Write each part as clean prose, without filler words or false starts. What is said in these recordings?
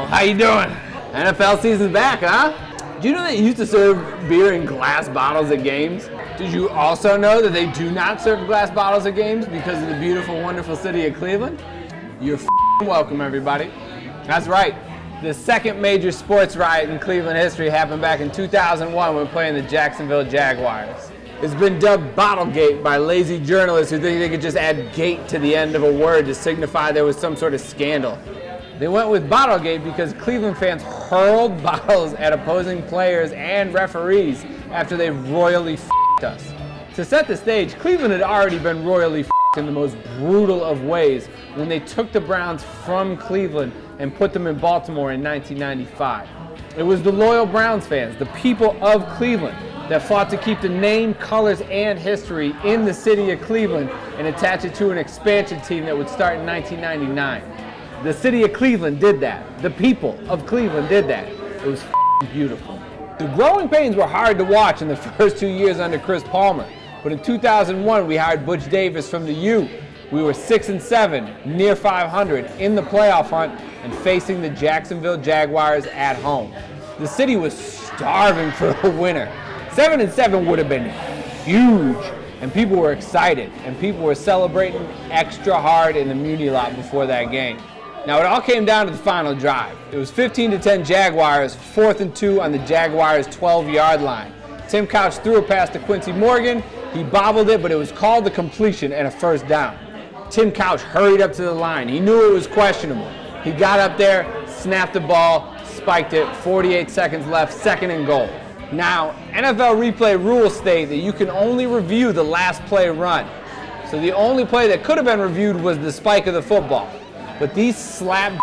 How you doing? NFL season's back, huh? Do you know they used to serve beer in glass bottles at games? Did you also know that they do not serve glass bottles at games because of the beautiful, wonderful city of Cleveland? You're welcome, everybody. That's right. The second major sports riot in Cleveland history happened back in 2001 when playing the Jacksonville Jaguars. It's been dubbed Bottlegate by lazy journalists who think they could just add gate to the end of a word to signify there was some sort of scandal. They went with Bottlegate because Cleveland fans hurled bottles at opposing players and referees after they royally f***ed us. To set the stage, Cleveland had already been royally f***ed in the most brutal of ways when they took the Browns from Cleveland and put them in Baltimore in 1995. It was the loyal Browns fans, the people of Cleveland, that fought to keep the name, colors, and history in the city of Cleveland and attach it to an expansion team that would start in 1999. The city of Cleveland did that. The people of Cleveland did that. It was beautiful. The growing pains were hard to watch in the first 2 years under Chris Palmer, but in 2001 we hired Butch Davis from the U. We were 6-7, near 500, in the playoff hunt and facing the Jacksonville Jaguars at home. The city was starving for a winner. 7-7 would have been huge, and people were excited, and people were celebrating extra hard in the Muni lot before that game. Now, it all came down to the final drive. It was 15-10 Jaguars, 4th and 2 on the Jaguars' 12-yard line. Tim Couch threw a pass to Quincy Morgan. He bobbled it, but it was called a completion and a first down. Tim Couch hurried up to the line. He knew it was questionable. He got up there, snapped the ball, spiked it, 48 seconds left, 2nd and goal. Now, NFL replay rules state that you can only review the last play run. So the only play that could have been reviewed was the spike of the football. But these slap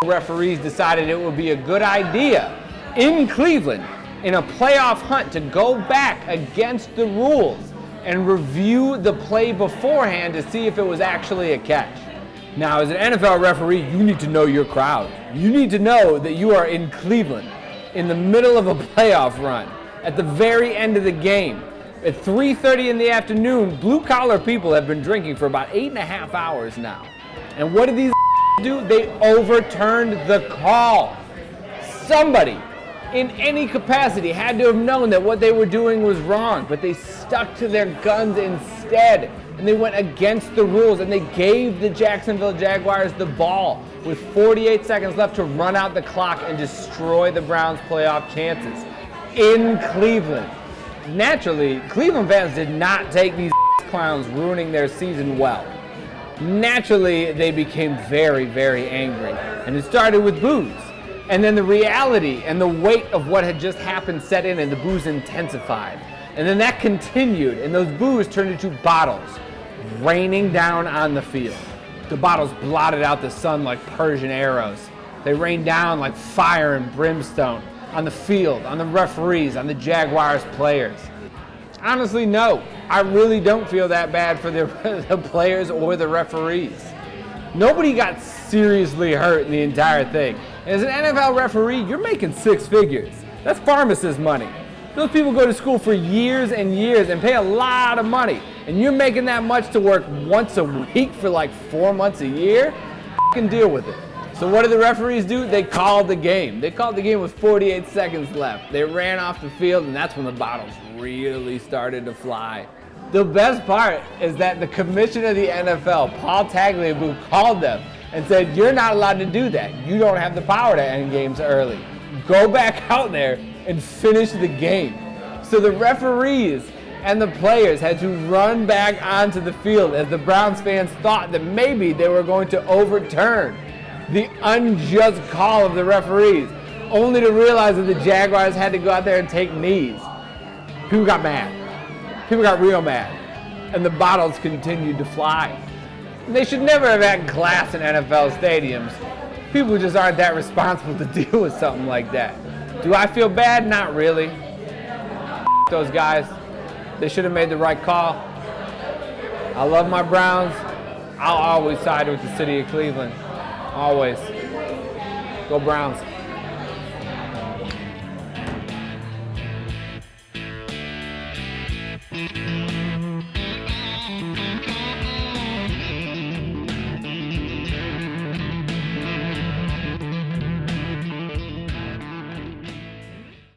referees decided it would be a good idea in Cleveland in a playoff hunt to go back against the rules and review the play beforehand to see if it was actually a catch. Now, as an NFL referee, you need to know your crowd. You need to know that you are in Cleveland in the middle of a playoff run at the very end of the game. At 3:30 in the afternoon, blue-collar people have been drinking for about 8.5 hours now. And what did these do? They overturned the call. Somebody in any capacity had to have known that what they were doing was wrong, but they stuck to their guns instead. And they went against the rules, and they gave the Jacksonville Jaguars the ball with 48 seconds left to run out the clock and destroy the Browns' playoff chances in Cleveland. Naturally, Cleveland fans did not take these clowns ruining their season well. Naturally, they became very, very angry, and it started with boos. And then the reality and the weight of what had just happened set in, and the boos intensified. And then that continued, and those boos turned into bottles raining down on the field. The bottles blotted out the sun like Persian arrows. They rained down like fire and brimstone on the field, on the referees, on the Jaguars players. Honestly, no. I really don't feel that bad for the players or the referees. Nobody got seriously hurt in the entire thing. As an NFL referee, you're making 6 figures. That's pharmacist money. Those people go to school for years and years and pay a lot of money. And you're making that much to work once a week for like 4 months a year? F***ing deal with it. So what did the referees do? They called the game. They called the game with 48 seconds left. They ran off the field, and that's when the bottles really started to fly. The best part is that the commissioner of the NFL, Paul Tagliabue, called them and said, "You're not allowed to do that. You don't have the power to end games early. Go back out there and finish the game." So the referees and the players had to run back onto the field as the Browns fans thought that maybe they were going to overturn the unjust call of the referees, only to realize that the Jaguars had to go out there and take knees. People got mad. People got real mad. And the bottles continued to fly. They should never have had glass in NFL stadiums. People just aren't that responsible to deal with something like that. Do I feel bad? Not really. Those guys. They should have made the right call. I love my Browns. I'll always side with the city of Cleveland. Always. Go Browns.